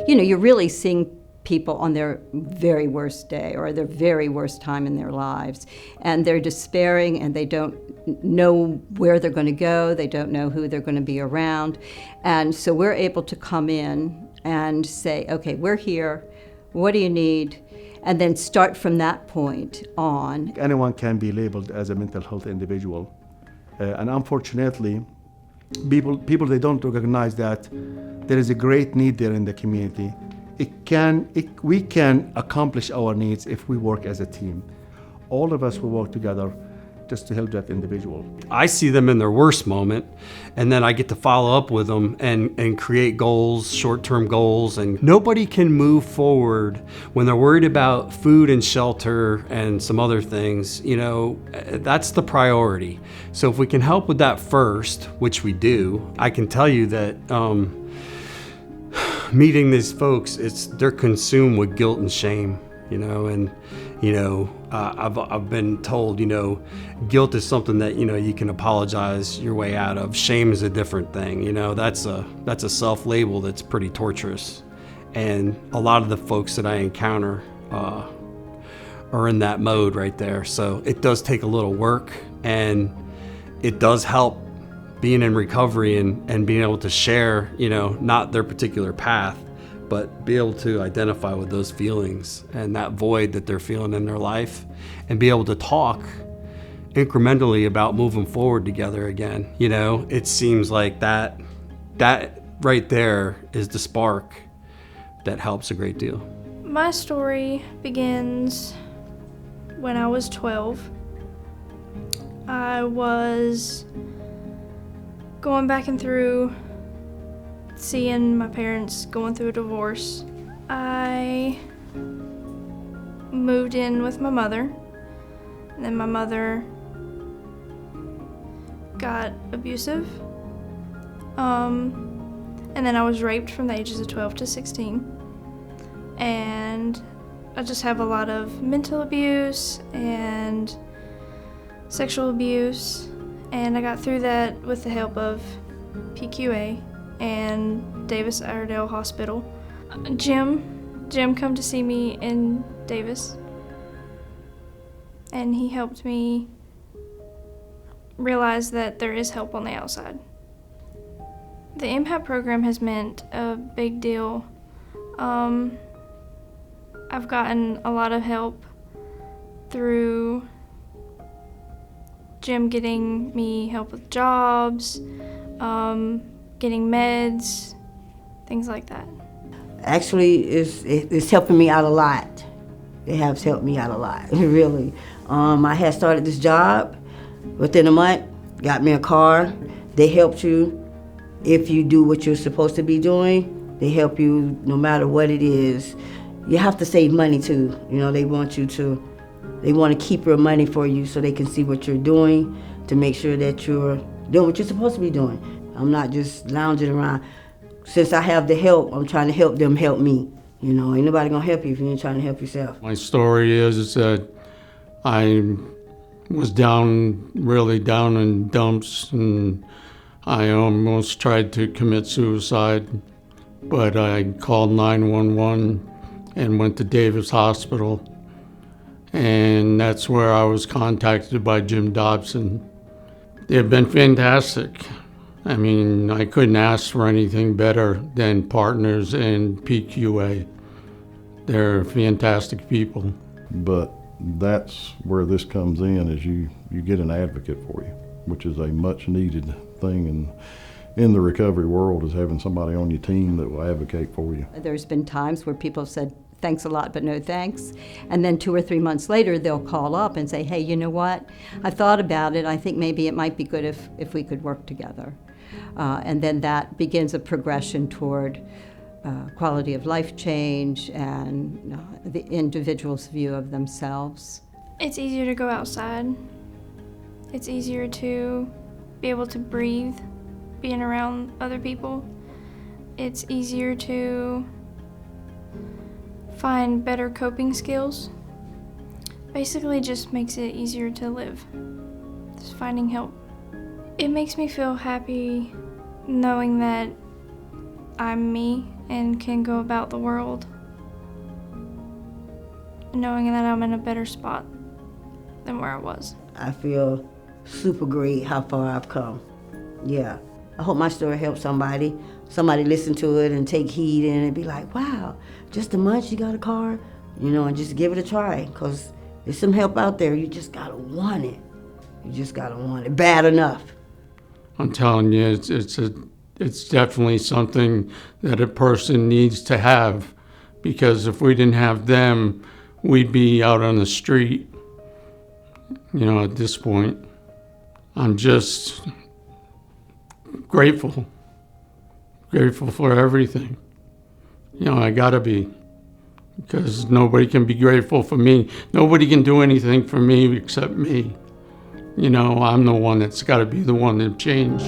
you're really seeing people on their very worst day or their very worst time in their lives, and they're despairing and they don't know where they're going to go, they don't know who they're going to be around. And so we're able to come in and say, okay, we're here, what do you need? And then start from that point on. Anyone can be labeled as a mental health individual. And unfortunately, people they don't recognize that there is a great need there in the community. We can accomplish our needs if we work as a team. All of us will work together just to help that individual. I see them in their worst moment, and then I get to follow up with them and create goals, short-term goals, and nobody can move forward when they're worried about food and shelter and some other things. That's the priority. So if we can help with that first, which we do, I can tell you that meeting these folks, they're consumed with guilt and shame, I've been told, guilt is something that, you can apologize your way out of. Shame is a different thing, that's a self-label that's pretty torturous. And a lot of the folks that I encounter are in that mode right there. So it does take a little work, and it does help being in recovery and being able to share, not their particular path, but be able to identify with those feelings and that void that they're feeling in their life, and be able to talk incrementally about moving forward together again. It seems like that right there is the spark that helps a great deal. My story begins when I was 12. I was going back and through seeing my parents going through a divorce. I moved in with my mother, and then my mother got abusive. And then I was raped from the ages of 12 to 16. And I just have a lot of mental abuse and sexual abuse. And I got through that with the help of PQA and Davis Iredale Hospital. Jim come to see me in Davis, and he helped me realize that there is help on the outside. The MHAP program has meant a big deal. I've gotten a lot of help through Jim getting me help with jobs, getting meds, things like that. Actually, it's helping me out a lot. It has helped me out a lot, really. I had started this job within a month, got me a car. They helped you if you do what you're supposed to be doing. They help you no matter what it is. You have to save money too. They want to keep your money for you so they can see what you're doing to make sure that you're doing what you're supposed to be doing. I'm not just lounging around. Since I have the help, I'm trying to help them help me. Ain't nobody gonna help you if you ain't trying to help yourself. My story is that I was really down in dumps, and I almost tried to commit suicide, but I called 911 and went to Davis Hospital, and that's where I was contacted by Jim Dobson. They've been fantastic. I mean, I couldn't ask for anything better than partners in PQA. They're fantastic people. But that's where this comes in, is you get an advocate for you, which is a much needed thing in the recovery world, is having somebody on your team that will advocate for you. There's been times where people have said, thanks a lot, but no thanks. And then 2 or 3 months later, they'll call up and say, hey, you know what? I thought about it. I think maybe it might be good if we could work together. And then that begins a progression toward quality of life change and the individual's view of themselves. It's easier to go outside. It's easier to be able to breathe, being around other people. It's easier to find better coping skills. Basically just makes it easier to live. Just finding help. It makes me feel happy knowing that I'm me and can go about the world knowing that I'm in a better spot than where I was. I feel super great how far I've come. Yeah. I hope my story helps somebody. Somebody listen to it and take heed and be like, wow, just a month you got a car? You know, and just give it a try, because there's some help out there. You just gotta want it. You just gotta want it bad enough. I'm telling you, it's definitely something that a person needs to have, because if we didn't have them, we'd be out on the street, you know, at this point. I'm just grateful for everything. You know, I gotta be, because nobody can be grateful for me. Nobody can do anything for me except me. You know, I'm the one that's gotta be the one to change.